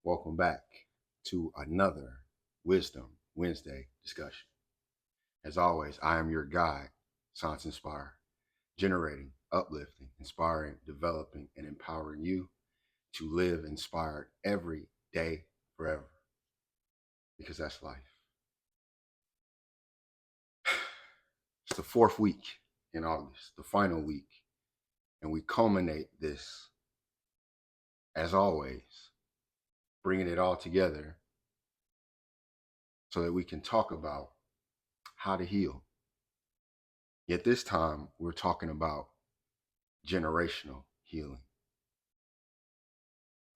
Welcome back to another Wisdom Wednesday discussion. As always, I am your guide, Science Inspire, generating, uplifting, inspiring, developing, and empowering you to live inspired every day, forever, because that's life. It's the fourth week in August, the final week, and we culminate this, as always, bringing it all together so that we can talk about how to heal. Yet this time, we're talking about generational healing.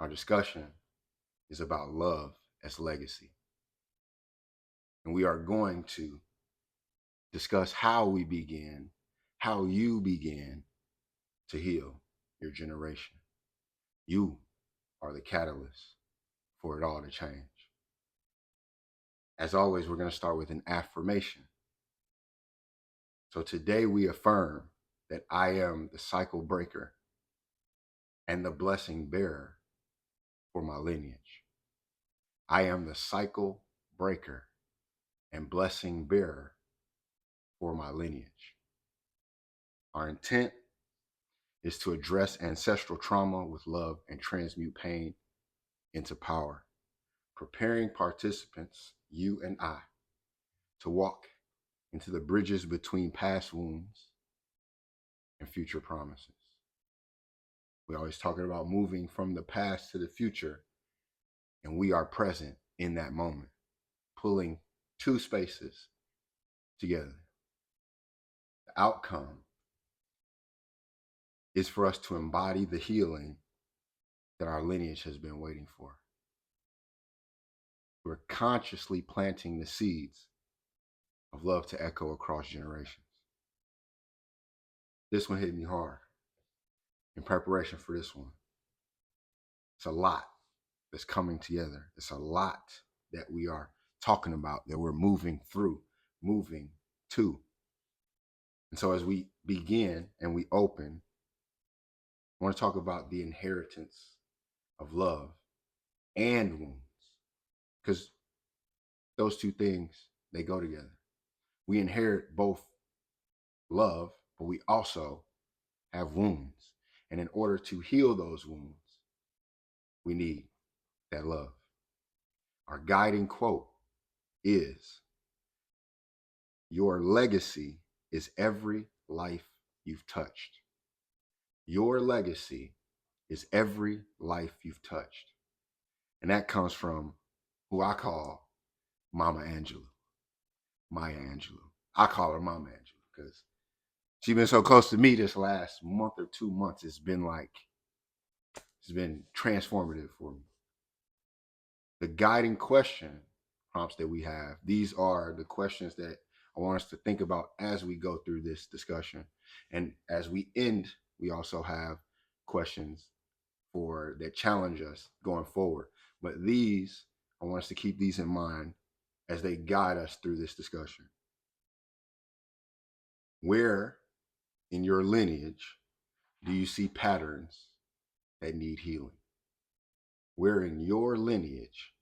Our discussion is about love as legacy. And we are going to discuss how you begin to heal your generation. You are the catalyst for it all to change. As always, we're going to start with an affirmation. So today we affirm that I am the cycle breaker and the blessing bearer for my lineage. I am the cycle breaker and blessing bearer for my lineage. Our intent is to address ancestral trauma with love and transmute pain into power, preparing participants, you and I, to walk into the bridges between past wounds and future promises. We're always talking about moving from the past to the future, and we are present in that moment, pulling two spaces together. The outcome is for us to embody the healing that our lineage has been waiting for. We're consciously planting the seeds of love to echo across generations. This one hit me hard in preparation for this one. It's a lot that's coming together. It's a lot that we are talking about, that we're moving through, moving to. And so as we begin and we open, I want to talk about the inheritance of love and wounds, because those two things, they go together. We inherit both love, but we also have wounds. And in order to heal those wounds, we need that love. Our guiding quote is, your legacy is every life you've touched. Your legacy is every life you've touched. And that comes from who I call Mama Angelou, Maya Angelou. I call her Mama Angelou because she's been so close to me this last month or 2 months. It's been transformative for me. The guiding question prompts that we have, these are the questions that I want us to think about as we go through this discussion. And as we end, we also have questions that challenge us going forward. But I want us to keep these in mind as they guide us through this discussion. Where in your lineage do you see patterns that need healing? Where in your lineage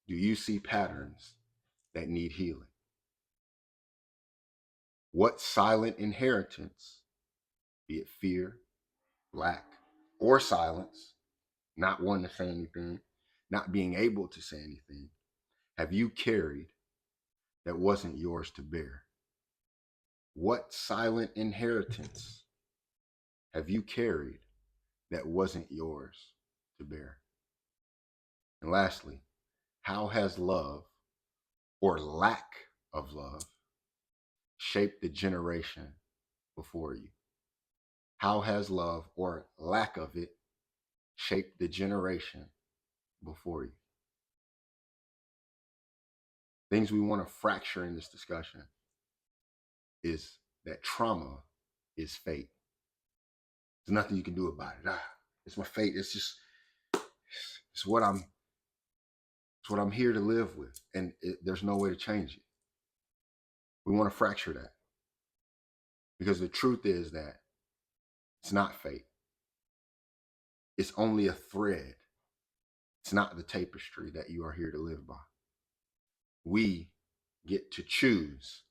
do you see patterns that need healing? What silent inheritance, be it fear, lack, or silence, not wanting to say anything, not being able to say anything, have you carried that wasn't yours to bear? What silent inheritance have you carried that wasn't yours to bear? And lastly, how has love or lack of love shaped the generation before you? How has love or lack of it shaped the generation before you? Things we want to fracture in this discussion is that trauma is fate. There's nothing you can do about it. It's my fate. It's what I'm here to live with, and there's no way to change it. We want to fracture that, because the truth is that it's not fate. It's only a thread It's not the tapestry that you are here to live by. We get to choose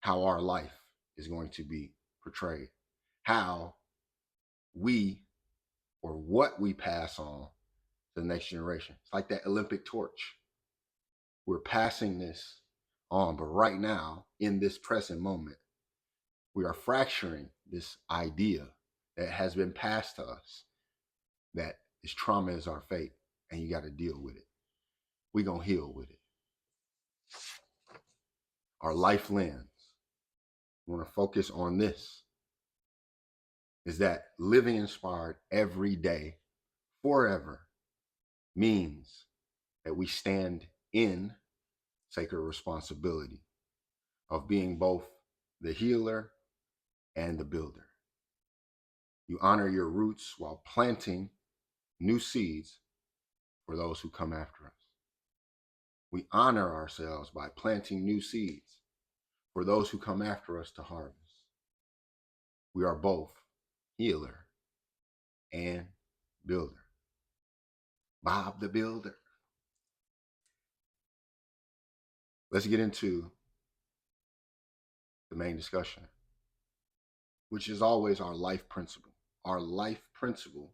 how our life is going to be portrayed, how we or what we pass on to the next generation. It's like that Olympic torch. We're passing this on, but right now, in this present moment, we are fracturing this idea that has been passed to us that is trauma is our fate, and you got to deal with it. We're going to heal with it. Our life lens, we want to focus on this, is that living inspired every day, forever, means that we stand in sacred responsibility of being both the healer and the builder. You honor your roots while planting new seeds for those who come after us. We honor ourselves by planting new seeds for those who come after us to harvest. We are both healer and builder. Bob the Builder. Let's get into the main discussion, which is always our life principle. Our life principle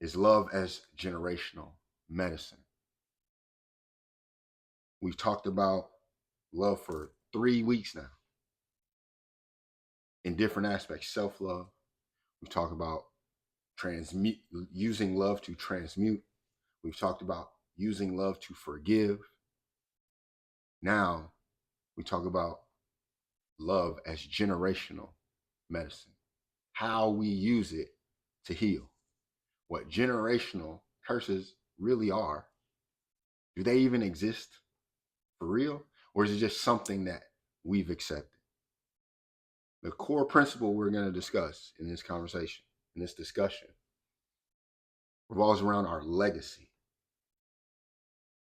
is love as generational medicine. We've talked about love for 3 weeks now in different aspects. Self-love. We've talked about transmute, using love to transmute. We've talked about using love to forgive. Now we talk about love as generational medicine, how we use it to heal. What generational curses really are. Do they even exist for real? Or is it just something that we've accepted? The core principle we're going to discuss in this conversation, in this discussion, revolves around our legacy.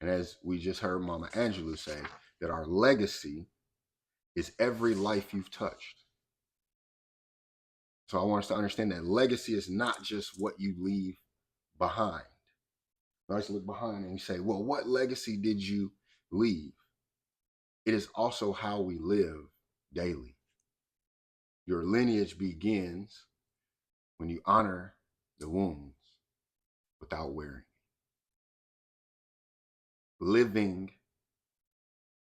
And as we just heard Mama Angelou say, that our legacy is every life you've touched. So I want us to understand that legacy is not just what you leave behind. We always look behind and we say, well, what legacy did you leave? It is also how we live daily. Your lineage begins when you honor the wounds without wearing. Living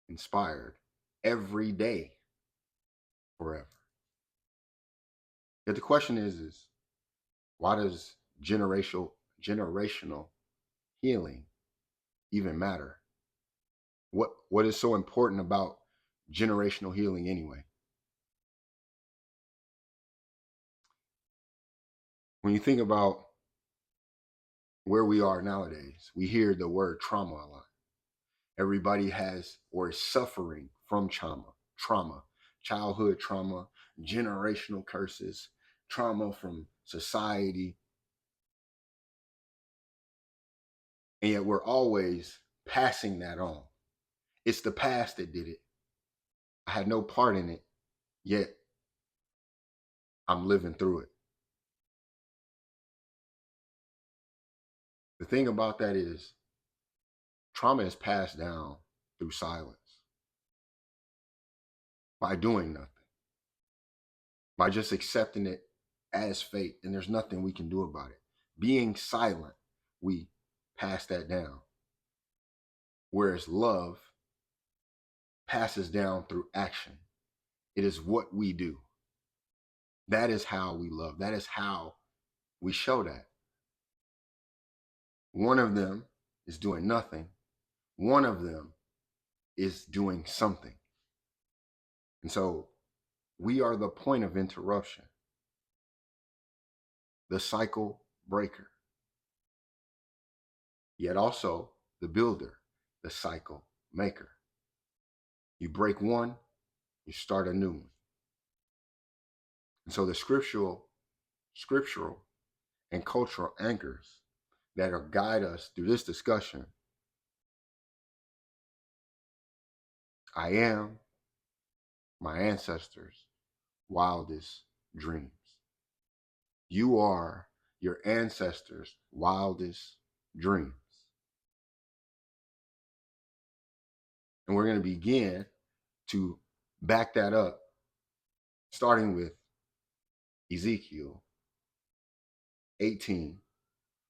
inspired every day forever. Yet the question is why does generational healing even matter? What is so important about generational healing anyway? When you think about where we are nowadays, we hear the word trauma a lot. Everybody has or is suffering from trauma, childhood trauma, generational curses, trauma from society. And yet we're always passing that on. It's the past that did it. I had no part in it, yet I'm living through it. The thing about that is trauma is passed down through silence, by doing nothing, by just accepting it as fate, and there's nothing we can do about it. Being silent, we pass that down. Whereas love passes down through action. It is what we do. That is how we love. That is how we show that. One of them is doing nothing. One of them is doing something. And so we are the point of interruption, the cycle breaker, yet also the builder, the cycle maker. You break one, you start a new one. And so the scriptural and cultural anchors that will guide us through this discussion. I am my ancestors' wildest dreams. You are your ancestors' wildest dreams. And we're going to begin to back that up, starting with Ezekiel 18,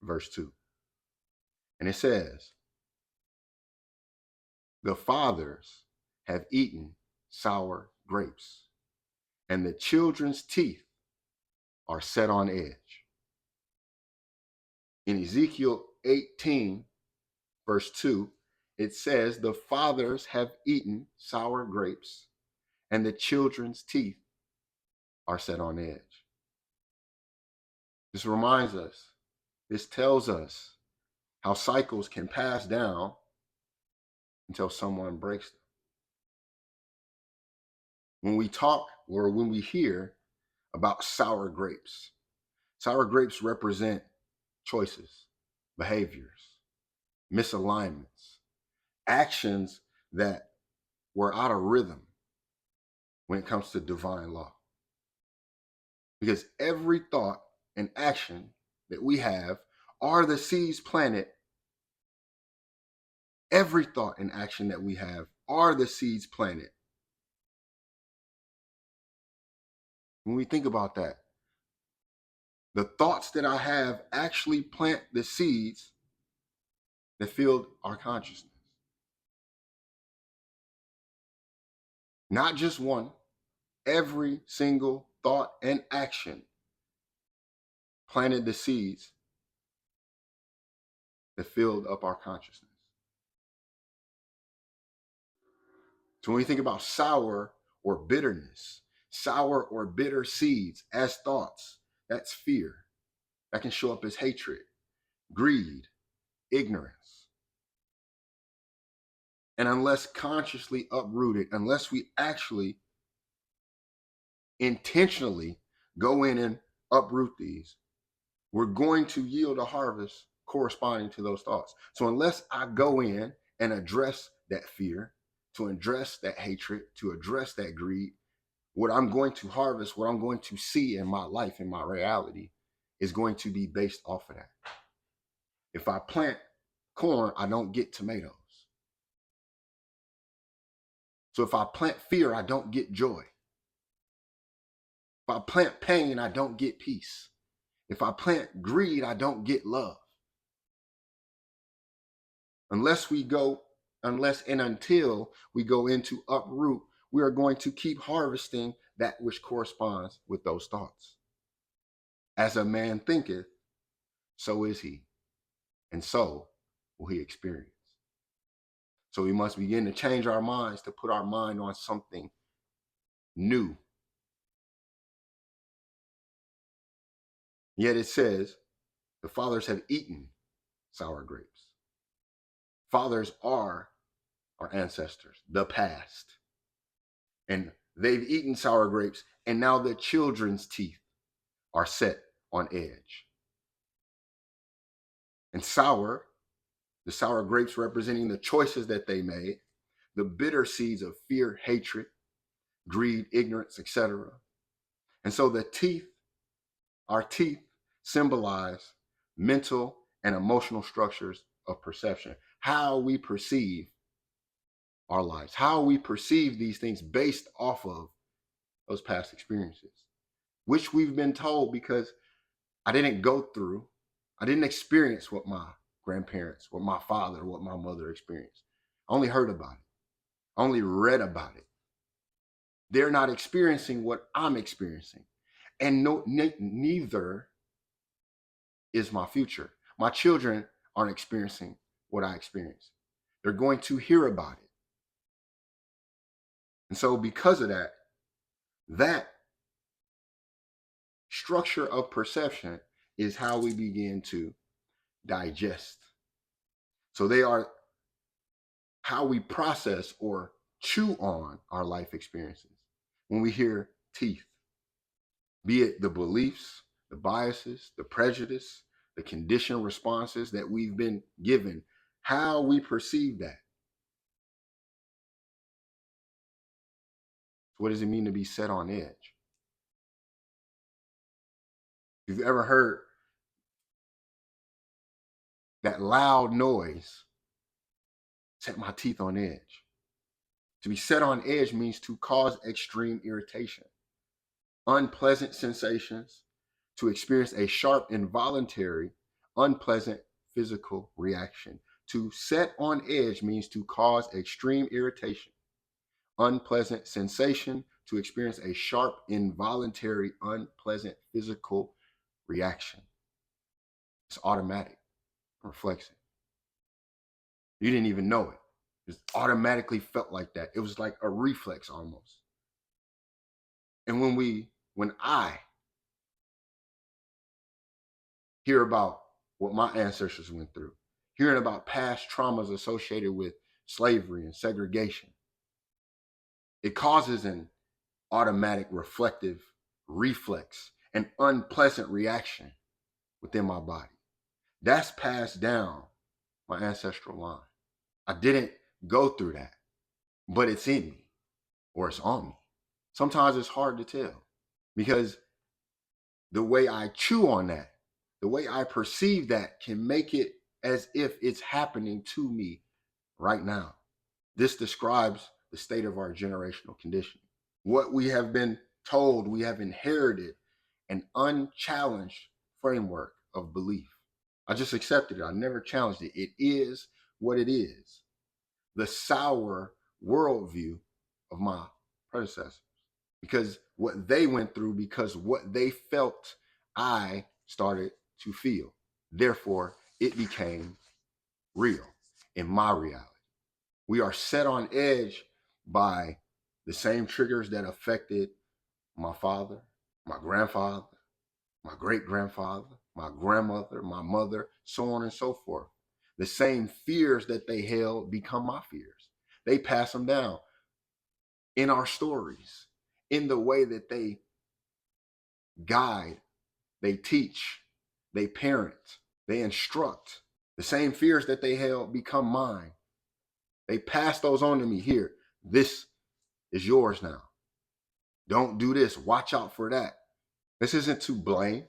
verse 2. And it says, the fathers have eaten sour grapes, and the children's teeth are set on edge. In Ezekiel 18, verse 2, it says, the fathers have eaten sour grapes, and the children's teeth are set on edge. This reminds us, this tells us how cycles can pass down until someone breaks them. When we talk or when we hear about sour grapes represent choices, behaviors, misalignments, actions that were out of rhythm when it comes to divine law. Because every thought and action that we have are the seeds planted. Every thought and action that we have are the seeds planted. When we think about that, the thoughts that I have actually plant the seeds that fill our consciousness. Not just one, every single thought and action planted the seeds that filled up our consciousness. So when we think about sour or bitterness, sour or bitter seeds as thoughts, that's fear. That can show up as hatred, greed, ignorance. And unless consciously uprooted, unless we actually intentionally go in and uproot these, we're going to yield a harvest corresponding to those thoughts. So unless I go in and address that fear, to address that hatred, to address that greed, what I'm going to harvest, what I'm going to see in my life, in my reality, is going to be based off of that. If I plant corn, I don't get tomatoes. So if I plant fear, I don't get joy. If I plant pain, I don't get peace. If I plant greed, I don't get love. Unless and until we go into uproot, we are going to keep harvesting that which corresponds with those thoughts. As a man thinketh, so is he, and so will he experience. So we must begin to change our minds, to put our mind on something new. Yet it says, the fathers have eaten sour grapes. Fathers are our ancestors, the past. And they've eaten sour grapes, and now the children's teeth are set on edge. And the sour grapes representing the choices that they made, the bitter seeds of fear, hatred, greed, ignorance, etc. And so our teeth symbolize mental and emotional structures of perception, how we perceive our lives, how we perceive these things based off of those past experiences, which we've been told because I didn't experience what my grandparents, what my father, what my mother experienced. I only heard about it. I only read about it. They're not experiencing what I'm experiencing. And neither is my future. My children aren't experiencing what I experienced. They're going to hear about it. And so because of that structure of perception is how we begin to digest. So they are how we process or chew on our life experiences. When we hear teeth, be it the beliefs, the biases, the prejudice, the conditioned responses that we've been given, how we perceive that. What does it mean to be set on edge? If you've ever heard That loud noise set my teeth on edge. To be set on edge means to cause extreme irritation, unpleasant sensations, to experience a sharp, involuntary, unpleasant physical reaction. To set on edge means to cause extreme irritation, unpleasant sensation, to experience a sharp, involuntary, unpleasant physical reaction. It's automatic, reflexive. You didn't even know it. It just automatically felt like that. It was like a reflex almost. And when I hear about what my ancestors went through, hearing about past traumas associated with slavery and segregation, it causes an automatic reflective reflex, an unpleasant reaction within my body. That's passed down my ancestral line. I didn't go through that, but it's in me or it's on me. Sometimes it's hard to tell because the way I chew on that, the way I perceive that can make it as if it's happening to me right now. This describes the state of our generational conditioning. What we have been told, we have inherited an unchallenged framework of belief. I just accepted it. I never challenged it. It is what it is. The sour worldview of my predecessors. Because what they went through, because what they felt, I started to feel. Therefore, it became real in my reality. We are set on edge by the same triggers that affected my father, my grandfather, my great-grandfather, my grandmother, my mother, so on and so forth. The same fears that they held become my fears. They pass them down in our stories, in the way that they guide, they teach, they parent, they instruct. The same fears that they held become mine. They pass those on to me. Here, this is yours now. Don't do this. Watch out for that. This isn't to blame.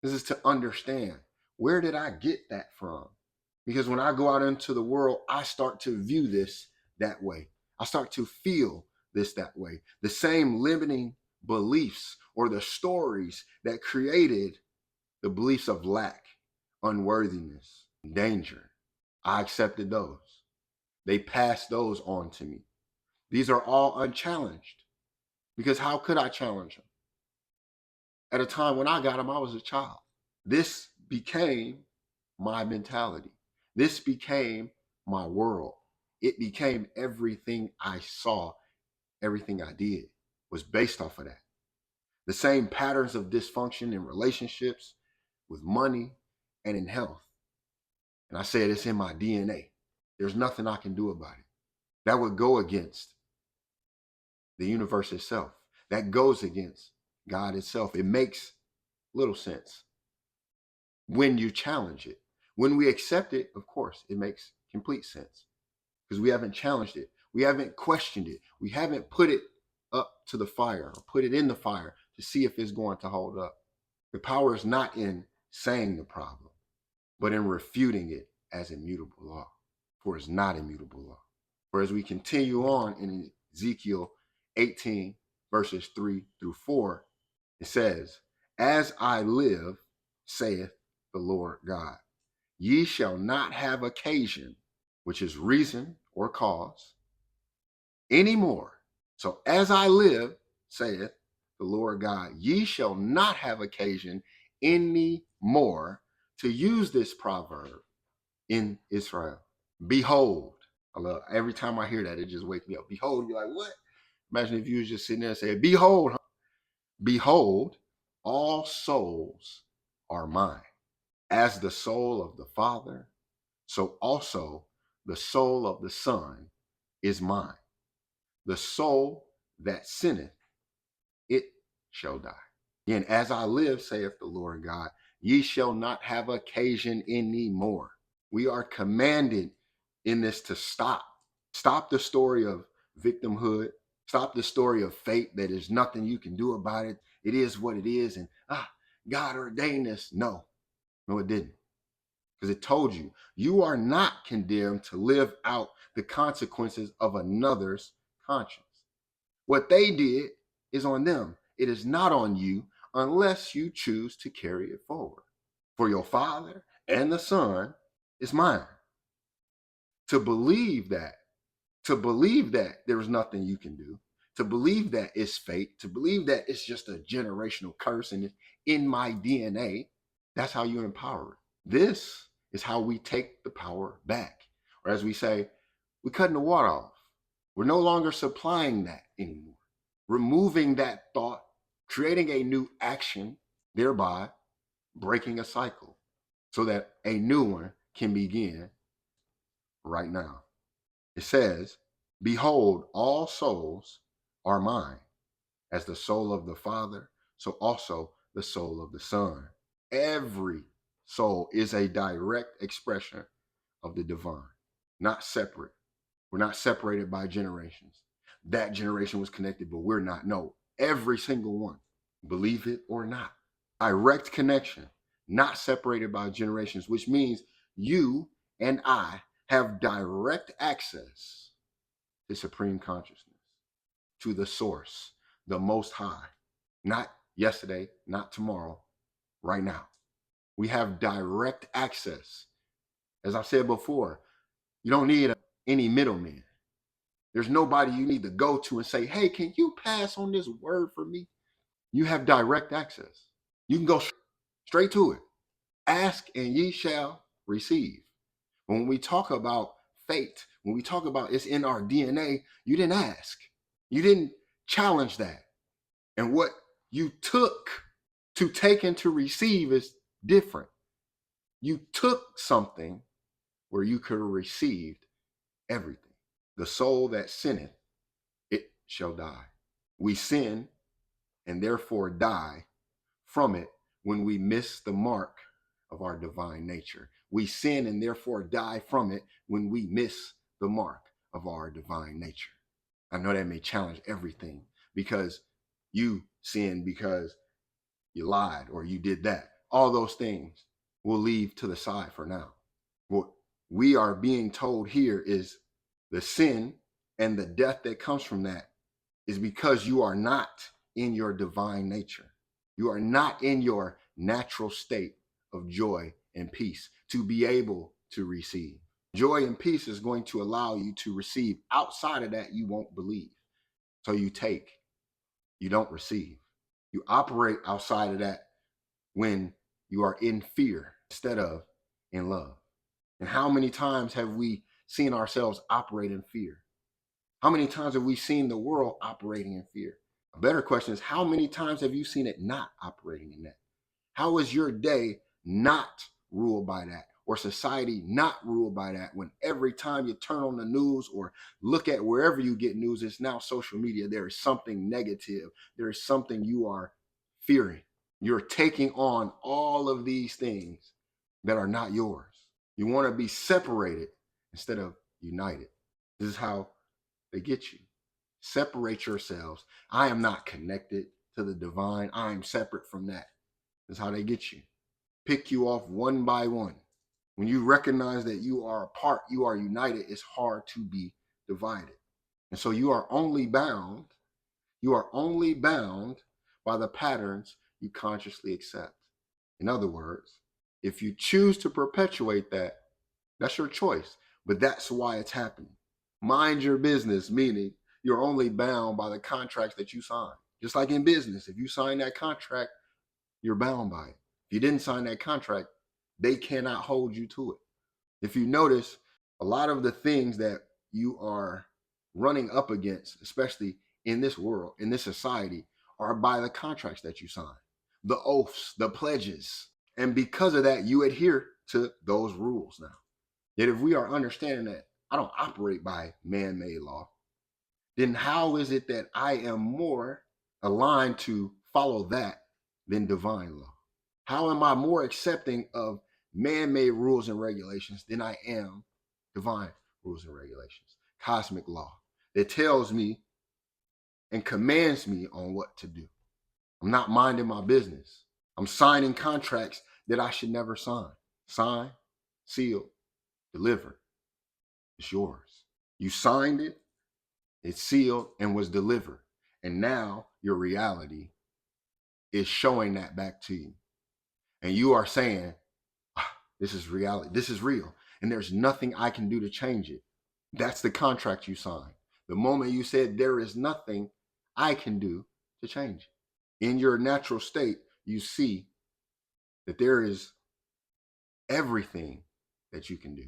This is to understand. Where did I get that from? Because when I go out into the world, I start to view this that way. I start to feel this that way. The same limiting beliefs or the stories that created the beliefs of lack, unworthiness, danger. I accepted those. They passed those on to me. These are all unchallenged. Because how could I challenge them? At a time when I got them, I was a child. This became my mentality. This became my world. It became everything I saw, everything I did was based off of that. The same patterns of dysfunction in relationships, with money, and in health. And I said it's in my DNA. There's nothing I can do about it. That would go against the universe itself. That goes against God itself. It makes little sense when you challenge it. When we accept it, of course, it makes complete sense because we haven't challenged it. We haven't questioned it. We haven't put it up to the fire or put it in the fire to see if it's going to hold up. The power is not in saying the problem, but in refuting it as immutable law. For it's not immutable law. For as we continue on in Ezekiel 18, verses 3 through 4, it says, "As I live, saith the Lord God, ye shall not have occasion," which is reason or cause, "any more." So as I live, saith the Lord God, ye shall not have occasion any more to use this proverb in Israel. Behold. I love every time I hear that, it just wakes me up. Behold, you're like, what? Imagine if you was just sitting there and saying, behold, behold, all souls are mine. As the soul of the Father, so also the soul of the Son is mine. The soul that sinneth, it shall die. And as I live, saith the Lord God, ye shall not have occasion any more. We are commanded in this to stop. Stop the story of victimhood. Stop the story of fate that there's nothing you can do about it. It is what it is. And God ordained this. No, it didn't. because it told you, you are not condemned to live out the consequences of another's conscience. What they did is on them. It is not on you unless you choose to carry it forward. For your Father and the Son is mine. To believe that there is nothing you can do, to believe that it's fate, to believe that it's just a generational curse and it's in my DNA, that's how you empower it. This is how we take the power back. Or as we say, we're cutting the water off. We're no longer supplying that anymore. Removing that thought, creating a new action, thereby breaking a cycle so that a new one can begin right now. It says, behold, all souls are mine. As the soul of the Father, so also the soul of the Son. Every soul is a direct expression of the divine, not separate. We're not separated by generations. That generation was connected, but we're not. No, every single one, believe it or not. Direct connection, not separated by generations, which means you and I have direct access to supreme consciousness, to the source, the Most High, not yesterday, not tomorrow, right now. We have direct access. As I said before, you don't need any middleman. There's nobody you need to go to and say, hey, can you pass on this word for me? You have direct access. You can go straight to it. Ask and ye shall receive. When we talk about fate, when we talk about it's in our DNA, you didn't ask. You didn't challenge that. And what you took to take and to receive is different. You took something where you could have received everything. The soul that sinneth, it shall die. We sin and therefore die from it when we miss the mark of our divine nature. We sin and therefore die from it when we miss the mark of our divine nature. I know that may challenge everything because you sinned because you lied or you did that. All those things we'll leave to the side for now. What we are being told here is the sin and the death that comes from that is because you are not in your divine nature. You are not in your natural state of joy and peace to be able to receive. Joy and peace is going to allow you to receive. Outside of that, you won't believe. So you take, you don't receive. You operate outside of that when you are in fear instead of in love. And how many times have we seen ourselves operate in fear? How many times have we seen the world operating in fear? A better question is, how many times have you seen it not operating in that? How is your day not ruled by that, or society not ruled by that, when every time you turn on the news or look at wherever you get news, it's now social media, there is something negative, there is something you are fearing. You're taking on all of these things that are not yours. You want to be separated instead of united. This is how they get you. Separate yourselves. I am not connected to the divine. I am separate from that. That's how they get you. Pick you off one by one. When you recognize that you are apart, you are united, it's hard to be divided. And so you are only bound by the patterns you consciously accept. In other words, if you choose to perpetuate that, that's your choice. But that's why it's happening. Mind your business, meaning you're only bound by the contracts that you sign. Just like in business, if you sign that contract, you're bound by it. If you didn't sign that contract, they cannot hold you to it. If you notice, a lot of the things that you are running up against, especially in this world, in this society, are by the contracts that you sign, the oaths, the pledges. And because of that, you adhere to those rules now. Yet if we are understanding that I don't operate by man-made law, then how is it that I am more aligned to follow that than divine law? How am I more accepting of man-made rules and regulations than I am divine rules and regulations? Cosmic law that tells me and commands me on what to do. I'm not minding my business. I'm signing contracts that I should never sign. Sign, sealed, delivered. It's yours. You signed it, it's sealed, and was delivered. And now your reality is showing that back to you. And you are saying, this is reality. This is real. And there's nothing I can do to change it. That's the contract you signed. The moment you said there is nothing I can do to change it. In your natural state, you see that there is everything that you can do.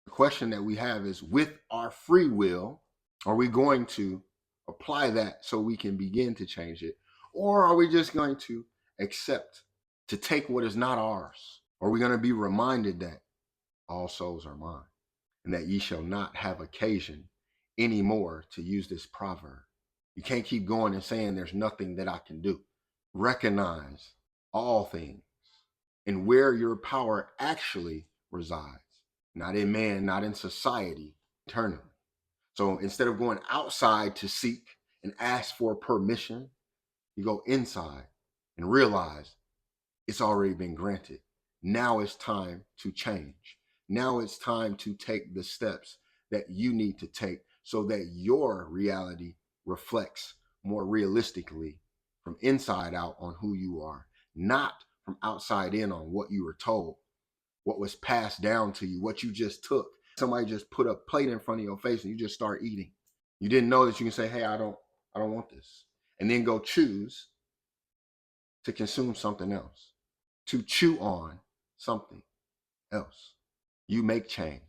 The question that we have is, with our free will, are we going to apply that so we can begin to change it? Or are we just going to accept to take what is not ours? Are we going to be reminded that all souls are mine and that ye shall not have occasion anymore to use this proverb? You can't keep going and saying there's nothing that I can do. Recognize all things and where your power actually resides. Not in man, not in society, eternally. So instead of going outside to seek and ask for permission, you go inside and realize it's already been granted. Now it's time to change. Now it's time to take the steps that you need to take so that your reality reflects more realistically from inside out on who you are, not from outside in on what you were told, what was passed down to you, what you just took. Somebody just put a plate in front of your face and you just start eating. You didn't know that you can say, hey, I don't want this. And then go choose to consume something else, to chew on something else. You make change.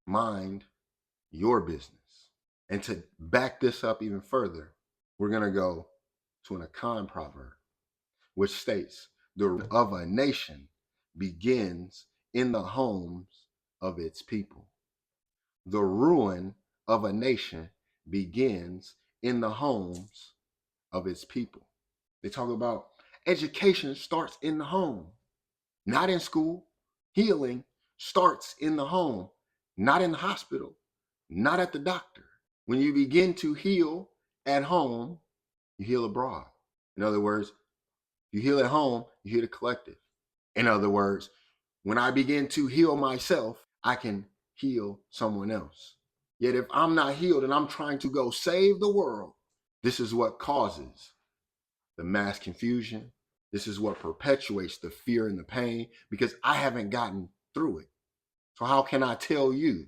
Mind your business. And to back this up even further, we're going to go to an Akan proverb, which states, the ruin of a nation begins in the homes of its people. The ruin of a nation begins in the homes of its people. They talk about education starts in the home, not in school. Healing starts in the home, not in the hospital, not at the doctor. When you begin to heal at home, you heal abroad. In other words, you heal at home, you heal the collective. In other words, when I begin to heal myself, I can heal someone else. Yet if I'm not healed and I'm trying to go save the world, this is what causes the mass confusion. This is what perpetuates the fear and the pain, because I haven't gotten through it. So how can I tell you?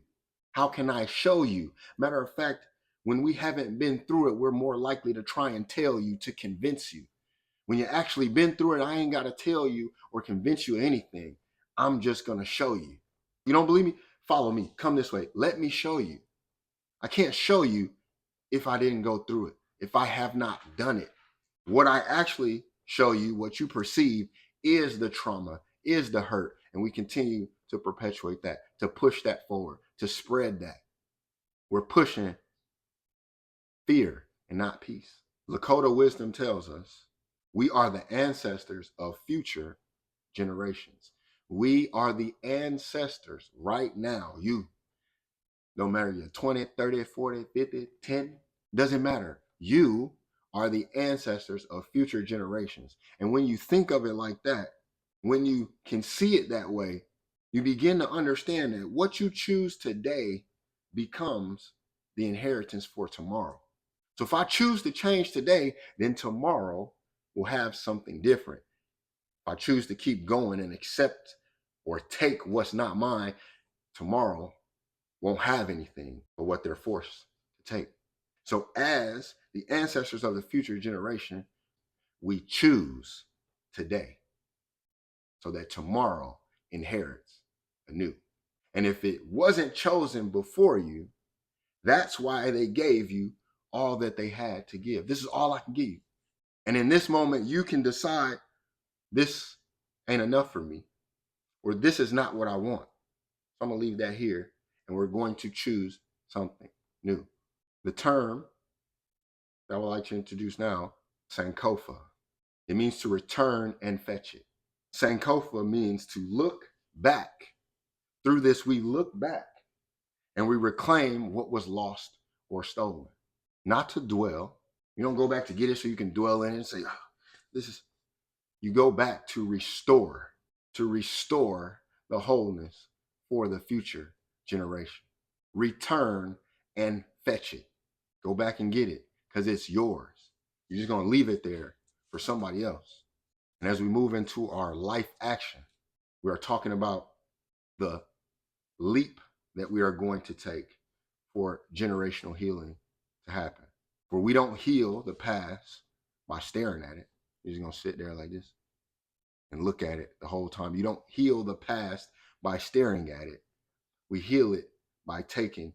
How can I show you? Matter of fact, when we haven't been through it, we're more likely to try and tell you to convince you. When you actually been through it, I ain't got to tell you or convince you anything. I'm just going to show you. You don't believe me? Follow me. Come this way. Let me show you. I can't show you if I didn't go through it, if I have not done it. What I actually show you, what you perceive, is the trauma, is the hurt. And we continue to perpetuate that, to push that forward, to spread that. We're pushing fear and not peace. Lakota wisdom tells us we are the ancestors of future generations. We are the ancestors right now. You, no matter you're 20, 30, 40, 50, 10, doesn't matter. You are the ancestors of future generations. And when you think of it like that, when you can see it that way, you begin to understand that what you choose today becomes the inheritance for tomorrow. So if I choose to change today, then tomorrow will have something different. If I choose to keep going and accept or take what's not mine, tomorrow won't have anything but what they're forced to take. So as the ancestors of the future generation, we choose today so that tomorrow inherits anew. And if it wasn't chosen before you, that's why they gave you all that they had to give. This is all I can give you. And in this moment, you can decide this ain't enough for me, or this is not what I want. So I'm going to leave that here, and we're going to choose something new. The term that I would like to introduce now, Sankofa. It means to return and fetch it. Sankofa means to look back. Through this, we look back and we reclaim what was lost or stolen. Not to dwell. You don't go back to get it so you can dwell in it and say, oh, this is, you go back to restore the wholeness for the future generation. Return and fetch it. Go back and get it because it's yours. You're just going to leave it there for somebody else. And as we move into our life action, we are talking about the leap that we are going to take for generational healing to happen. For we don't heal the past by staring at it. You're just going to sit there like this and look at it the whole time. You don't heal the past by staring at it. We heal it by taking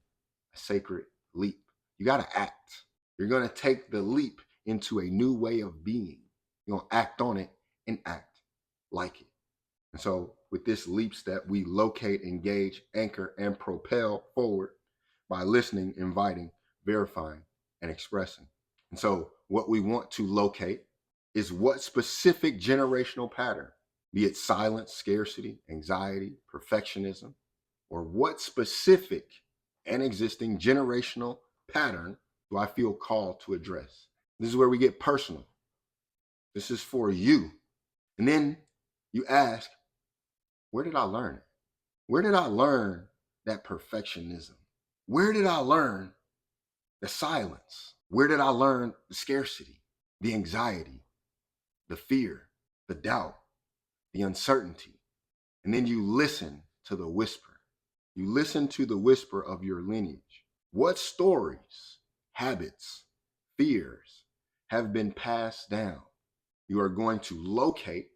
a sacred leap. You got to act. You're going to take the leap into a new way of being. You're going to act on it and act like it. And so with this leap step, we locate, engage, anchor, and propel forward by listening, inviting, verifying, and expressing. And so what we want to locate is what specific generational pattern, be it silence, scarcity, anxiety, perfectionism, or what specific and existing generational pattern do I feel called to address? This is where we get personal. This is for you. And then you ask, where did I learn it? Where did I learn that perfectionism? Where did I learn the silence? Where did I learn the scarcity, the anxiety, the fear, the doubt, the uncertainty? And then you listen to the whisper. You listen to the whisper of your lineage. What stories, habits, fears have been passed down? You are going to locate,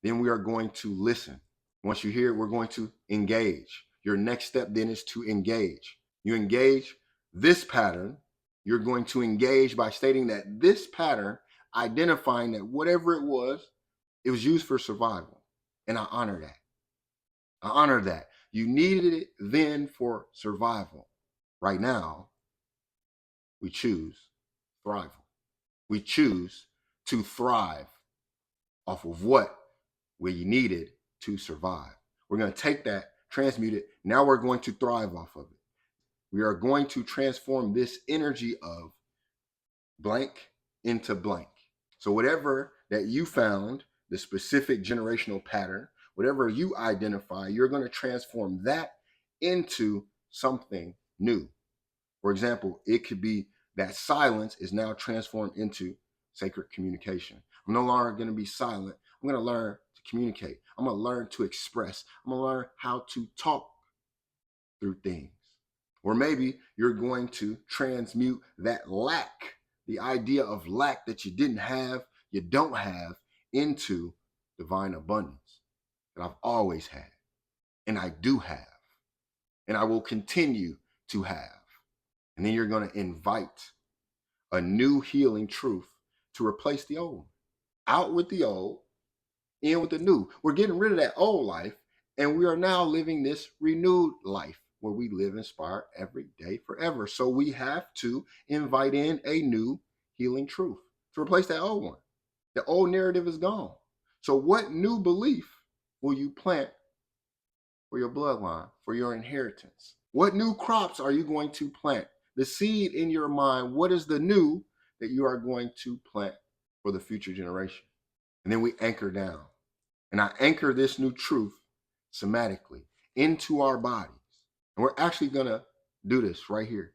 then we are going to listen. Once you hear it, we're going to engage. Your next step then is to engage. You engage this pattern. You're going to engage by stating that this pattern, identifying that whatever it was used for survival. And I honor that. I honor that. You needed it then for survival. Right now, we choose thrival. We choose to thrive off of what we needed to survive. We're going to take that, transmute it. Now we're going to thrive off of it. We are going to transform this energy of blank into blank. So whatever that you found, the specific generational pattern, whatever you identify, you're going to transform that into something new. For example, it could be that silence is now transformed into sacred communication. I'm no longer going to be silent. I'm going to learn to communicate. I'm going to learn to express. I'm going to learn how to talk through things. Or maybe you're going to transmute that lack, the idea of lack that you didn't have, you don't have, into divine abundance that I've always had, and I do have, and I will continue to have. And then you're going to invite a new healing truth to replace the old. Out with the old, in with the new. We're getting rid of that old life, and we are now living this renewed life where we live inspired every day forever. So we have to invite in a new healing truth to replace that old one. The old narrative is gone. So what new belief will you plant for your bloodline, for your inheritance? What new crops are you going to plant? The seed in your mind, what is the new that you are going to plant for the future generation? And then we anchor down. And I anchor this new truth somatically into our bodies. And we're actually going to do this right here.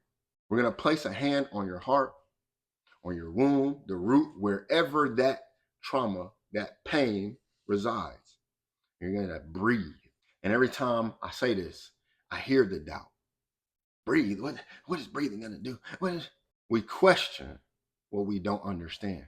We're going to place a hand on your heart, on your womb, the root, wherever that trauma, that pain resides. You're going to breathe. And every time I say this, I hear the doubt. Breathe. What is breathing going to do? We question what we don't understand.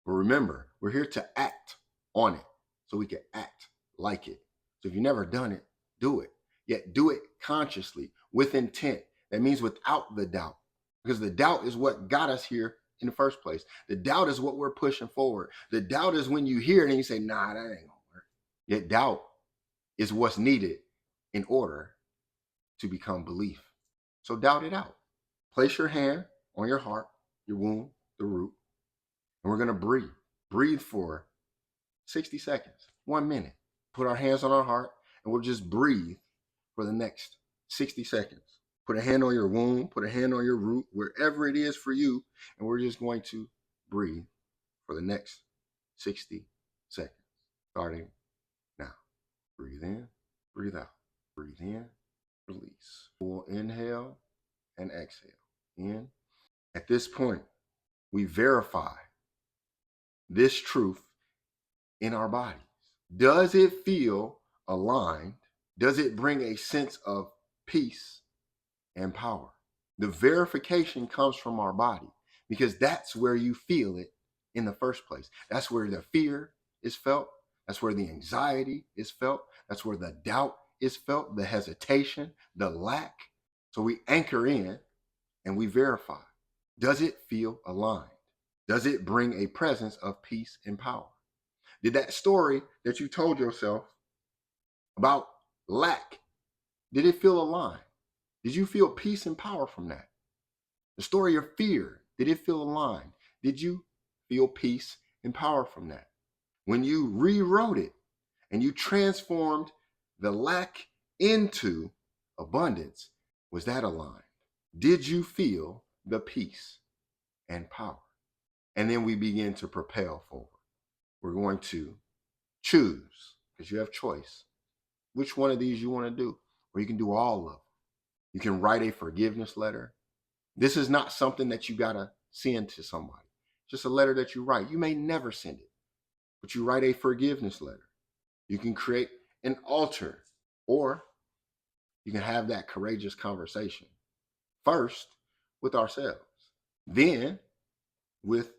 But remember, we're here to act on it so we can act like it. So if you've never done it, do it. Yet do it consciously, with intent. That means without the doubt. Because the doubt is what got us here in the first place. The doubt is what we're pushing forward. The doubt is when you hear it and you say, nah, that ain't going to work. Yet doubt is what's needed in order to become belief. So doubt it out. Place your hand on your heart, your womb, the root, and we're going to breathe. Breathe for 60 seconds, 1 minute. Put our hands on our heart, and we'll just breathe for the next 60 seconds. Put a hand on your womb, put a hand on your root, wherever it is for you, and we're just going to breathe for the next 60 seconds, starting now. Breathe in, breathe out, breathe in, release. We'll inhale and exhale. In. At this point, we verify this truth in our bodies. Does it feel aligned? Does it bring a sense of peace and power? The verification comes from our body because that's where you feel it in the first place. That's where the fear is felt. That's where the anxiety is felt. That's where the doubt is felt, the hesitation, the lack. So we anchor in and we verify. Does it feel aligned? Does it bring a presence of peace and power? Did that story that you told yourself about lack, did it feel aligned? Did you feel peace and power from that? The story of fear, did it feel aligned? Did you feel peace and power from that? When you rewrote it and you transformed the lack into abundance, was that aligned? Did you feel the peace and power? And then we begin to propel forward. We're going to choose, because you have choice, which one of these you want to do, or you can do all of them. You can write a forgiveness letter. This is not something that you got to send to somebody. It's just a letter that you write. You may never send it, but you write a forgiveness letter. You can create an altar, or you can have that courageous conversation. First, with ourselves, then with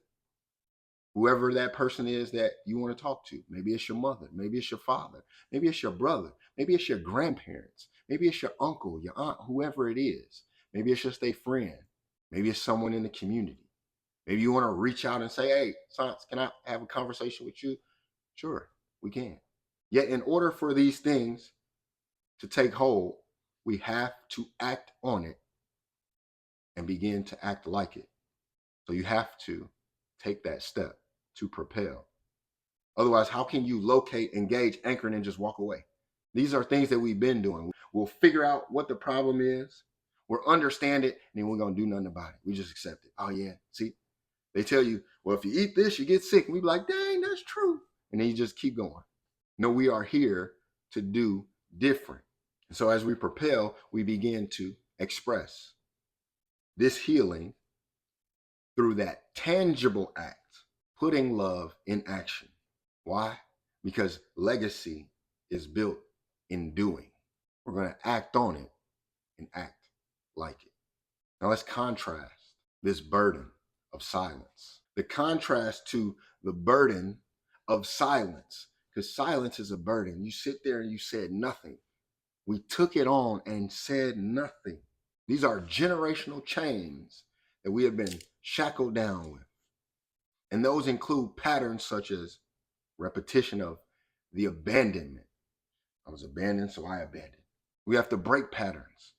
whoever that person is that you want to talk to. Maybe it's your mother, maybe it's your father, maybe it's your brother, maybe it's your grandparents, maybe it's your uncle, your aunt, whoever it is. Maybe it's just a friend, maybe it's someone in the community. Maybe you want to reach out and say, hey, Science, can I have a conversation with you? Sure, we can. Yet in order for these things to take hold, we have to act on it and begin to act like it. So you have to take that step to propel. Otherwise, how can you locate, engage, anchor, and then just walk away? These are things that we've been doing. We'll figure out what the problem is, we'll understand it, and then we're going to do nothing about it. We just accept it. Oh, yeah. See, they tell you, well, if you eat this, you get sick. And we be like, dang, that's true. And then you just keep going. No, we are here to do different. And so as we propel, we begin to express this healing through that tangible act, putting love in action. Why? Because legacy is built in doing. We're going to act on it and act like it. Now let's contrast this burden of silence. The contrast to the burden of silence, because silence is a burden. You sit there and you said nothing. We took it on and said nothing. These are generational chains that we have been shackled down with. And those include patterns such as repetition of the abandonment. I was abandoned, so I abandoned. We have to break patterns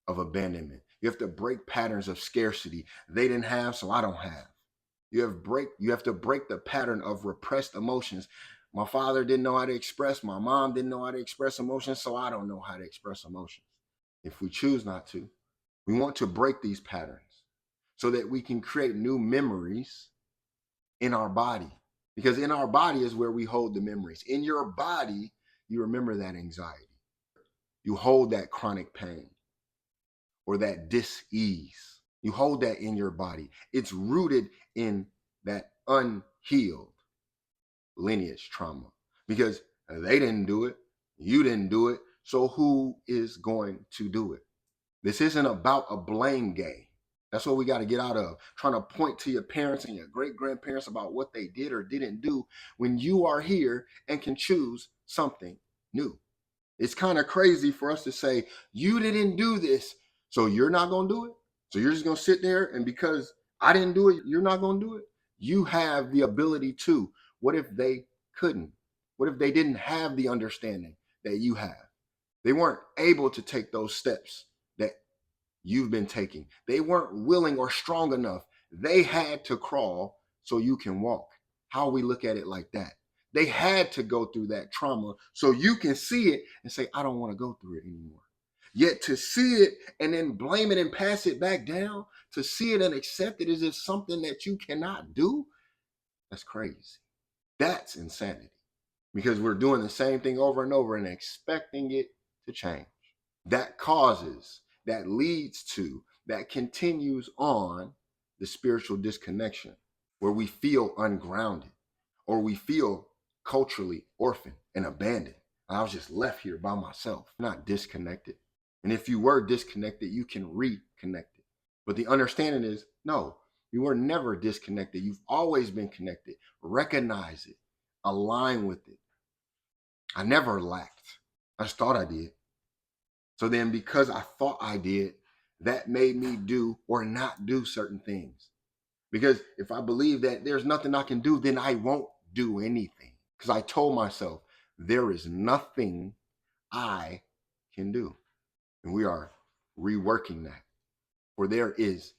of abandonment. You have to break patterns of scarcity. They didn't have, so I don't have. You have to break the pattern of repressed emotions. My father didn't know how to express. My mom didn't know how to express emotions, so I don't know how to express emotions. If we choose not to, we want to break these patterns so that we can create new memories in our body. Because in our body is where we hold the memories. In your body, you remember that anxiety. You hold that chronic pain or that dis-ease. You hold that in your body. It's rooted in that unhealed lineage trauma because they didn't do it. You didn't do it. So who is going to do it? This isn't about a blame game. That's what we got to get out of. Trying to point to your parents and your great-grandparents about what they did or didn't do when you are here and can choose something new. It's kind of crazy for us to say, you didn't do this, so you're not going to do it? So you're just going to sit there and because I didn't do it, you're not going to do it? You have the ability to. What if they couldn't? What if they didn't have the understanding that you have? They weren't able to take those steps that you've been taking. They weren't willing or strong enough. They had to crawl so you can walk. How we look at it like that. They had to go through that trauma so you can see it and say, I don't want to go through it anymore. Yet to see it and then blame it and pass it back down, to see it and accept it as if something that you cannot do, that's crazy. That's insanity because we're doing the same thing over and over and expecting it to change. that causes, that leads to, that continues on the spiritual disconnection, where we feel ungrounded or we feel culturally orphaned and abandoned. I was just left here by myself, not disconnected. And if you were disconnected, you can reconnect it. But the understanding is, no, you were never disconnected. You've always been connected. Recognize it, align with it. I never lacked. I just thought I did. So then because I thought I did, that made me do or not do certain things. Because if I believe that there's nothing I can do, then I won't do anything. Because I told myself there is nothing I can do. And we are reworking that. For there is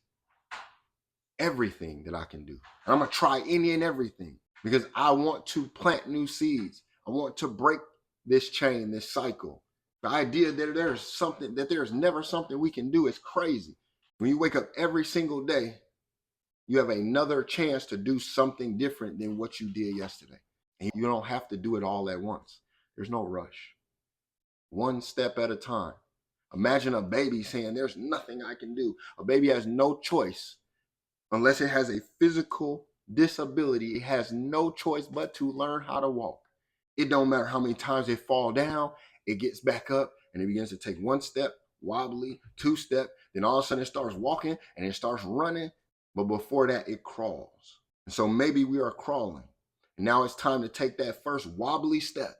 everything that I can do. And I'm going to try any and everything because I want to plant new seeds. I want to break this chain, this cycle. The idea that there's something, that there's never something we can do is crazy. When you wake up every single day, you have another chance to do something different than what you did yesterday. And you don't have to do it all at once. There's no rush. One step at a time. Imagine a baby saying, there's nothing I can do. A baby has no choice. Unless it has a physical disability, it has no choice but to learn how to walk. It don't matter how many times they fall down, it gets back up and it begins to take one step, wobbly, two step, then all of a sudden it starts walking and it starts running. But before that, it crawls. And so maybe we are crawling. And now it's time to take that first wobbly step.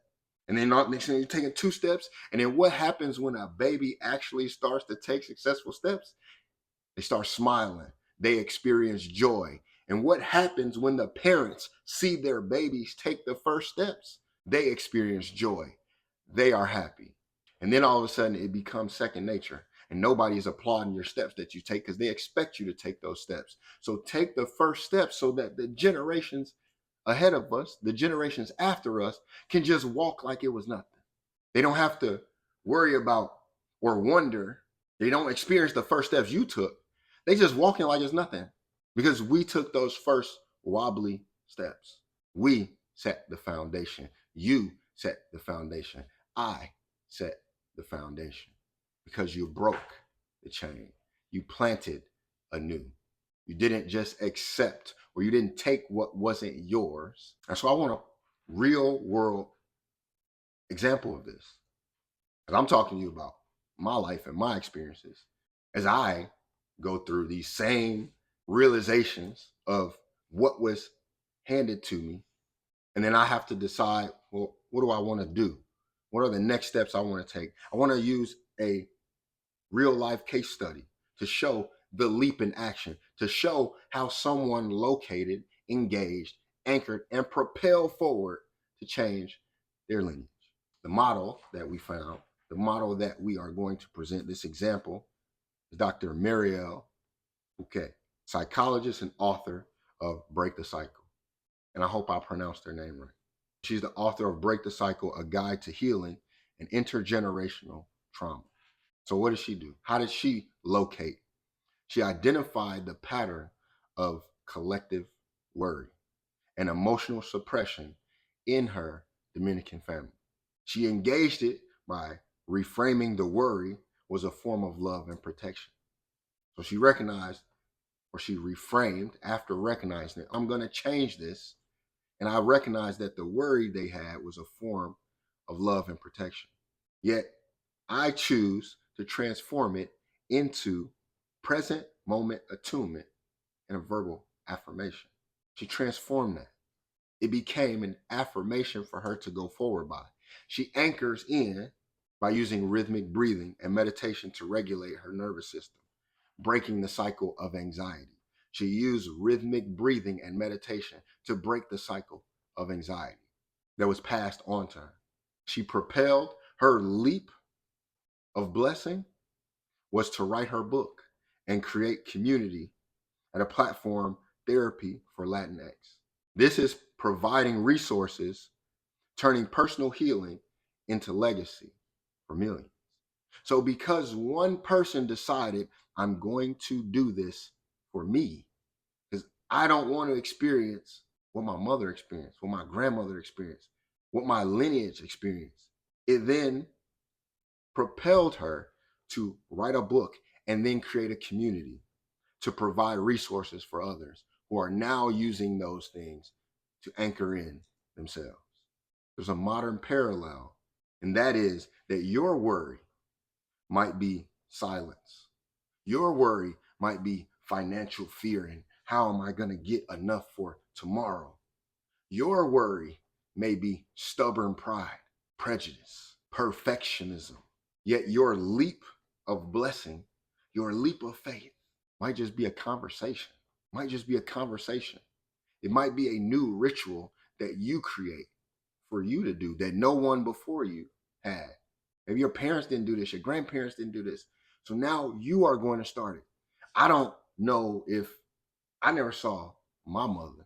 And then next thing you're taking two steps. And then what happens when a baby actually starts to take successful steps? They start smiling. They experience joy. And what happens when the parents see their babies take the first steps? They experience joy. They are happy. And then all of a sudden it becomes second nature. And nobody is applauding your steps that you take because they expect you to take those steps. So take the first steps so that the generations ahead of us, the generations after us, can just walk like it was nothing. They don't have to worry about or wonder. They don't experience the first steps you took. They just walking like it's nothing because we took those first wobbly steps. We set the foundation. You set the foundation. I set the foundation because you broke the chain. You planted anew. You didn't just accept or you didn't take what wasn't yours. And so I want a real world example of this. And I'm talking to you about my life and my experiences as I go through these same realizations of what was handed to me. And then I have to decide, well, what do I want to do? What are the next steps I want to take? I want to use a real life case study to show the leap in action, to show how someone located, engaged, anchored, and propelled forward to change their lineage. The model that we found, the model that we are going to present, this example, is Dr. Marielle Bouquet, psychologist and author of Break the Cycle. And I hope I pronounced her name right. She's the author of Break the Cycle, A Guide to Healing and Intergenerational Trauma. So what did she do? How did she locate? She identified the pattern of collective worry and emotional suppression in her Dominican family. She engaged it by reframing the worry was a form of love and protection. So she recognized, or she reframed after recognizing it, I'm going to change this. And I recognized that the worry they had was a form of love and protection. Yet I choose to transform it into present moment attunement and a verbal affirmation. She transformed that. It became an affirmation for her to go forward by. She anchors in by using rhythmic breathing and meditation to regulate her nervous system, breaking the cycle of anxiety. She used rhythmic breathing and meditation to break the cycle of anxiety that was passed on to her. She propelled her leap of blessing was to write her book and create community at a platform, Therapy for Latinx. This is providing resources, turning personal healing into legacy for millions. So because one person decided, I'm going to do this for me, because I don't want to experience what my mother experienced, what my grandmother experienced, what my lineage experienced. It then propelled her to write a book and then create a community to provide resources for others who are now using those things to anchor in themselves. There's a modern parallel, and that is that your worry might be silence. Your worry might be financial fear and how am I going to get enough for tomorrow? Your worry may be stubborn pride, prejudice, perfectionism. Yet your leap of blessing, your leap of faith might just be a conversation, might just be a conversation. It might be a new ritual that you create for you to do that no one before you had. Maybe your parents didn't do this, your grandparents didn't do this. So now you are going to start it. I don't know if I never saw my mother,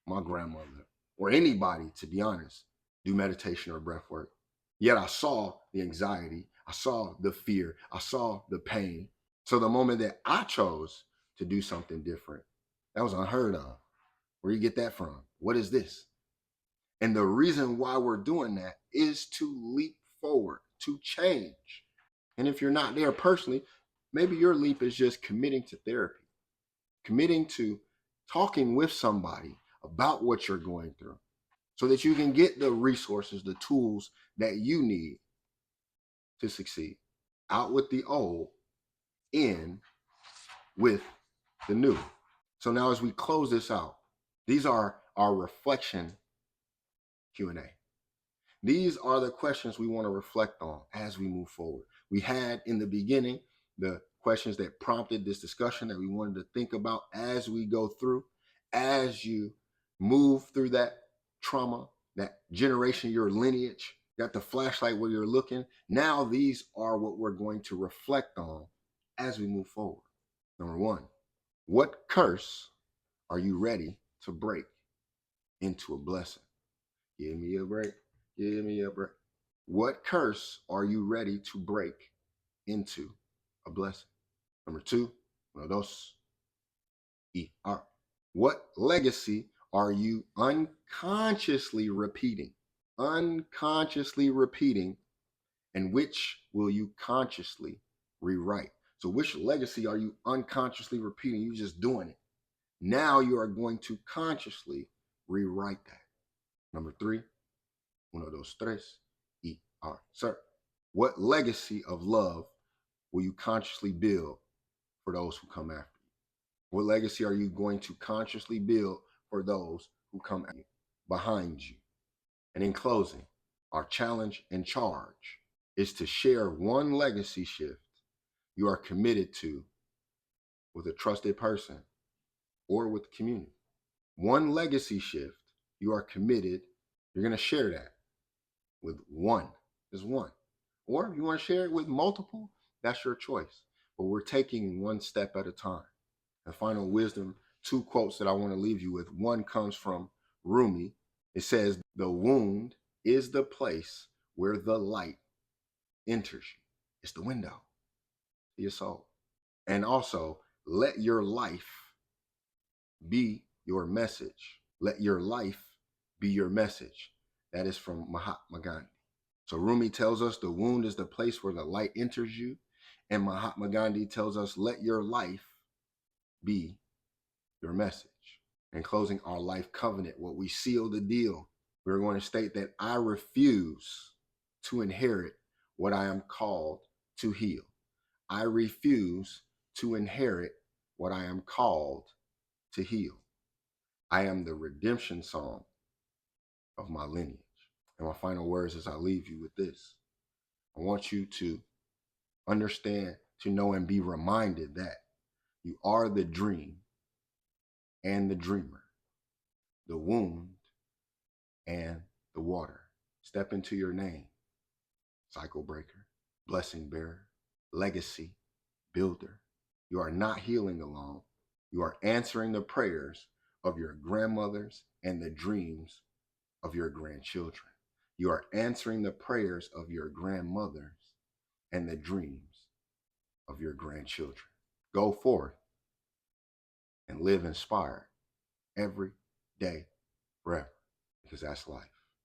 my grandmother, or anybody, to be honest, do meditation or breath work. Yet I saw the anxiety, I saw the fear, I saw the pain. So the moment that I chose to do something different, that was unheard of. Where you get that from? What is this? And the reason why we're doing that is to leap forward, to change. And if you're not there personally, maybe your leap is just committing to therapy, committing to talking with somebody about what you're going through so that you can get the resources, the tools that you need to succeed. Out with the old, in with the new. So now as we close this out, these are our reflection Q&A. These are the questions we want to reflect on as we move forward. We had in the beginning the questions that prompted this discussion that we wanted to think about as we go through, as you move through that trauma, that generation, your lineage, got the flashlight where you're looking. Now these are what we're going to reflect on as we move forward. Number one, what curse are you ready to break into a blessing? Give me a break. Give me a break. What curse are you ready to break into a blessing? Number two, uno, dos, y, ar. What legacy are you unconsciously repeating? Unconsciously repeating, and which will you consciously rewrite? So which legacy are you unconsciously repeating? You're just doing it. Now you are going to consciously rewrite that. Number three, uno, dos, tres, y, ar. Sir, what legacy of love will you consciously build for those who come after you? What legacy are you going to consciously build for those who come behind you? And in closing, our challenge and charge is to share one legacy shift you are committed to with a trusted person or with the community. One legacy shift you are committed, you're going to share that with one, just one. Or if you want to share it with multiple, that's your choice. But we're taking one step at a time. And final wisdom, two quotes that I want to leave you with. One comes from Rumi. It says, the wound is the place where the light enters you. It's the window to your soul. And also, let your life be your message. Let your life be your message. That is from Mahatma Gandhi. So Rumi tells us the wound is the place where the light enters you. And Mahatma Gandhi tells us, let your life be your message. In closing, our life covenant, what we seal the deal, we're going to state that I refuse to inherit what I am called to heal. I refuse to inherit what I am called to heal. I am the redemption song of my lineage. And my final words as I leave you with this, I want you to understand, to know, and be reminded that you are the dream and the dreamer, the wound and the water. Step into your name, cycle breaker, blessing bearer, legacy builder. You are not healing alone. You are answering the prayers of your grandmothers and the dreams of your grandchildren. You are answering the prayers of your grandmothers and the dreams of your grandchildren. Go forth and live inspired every day, forever, because that's life.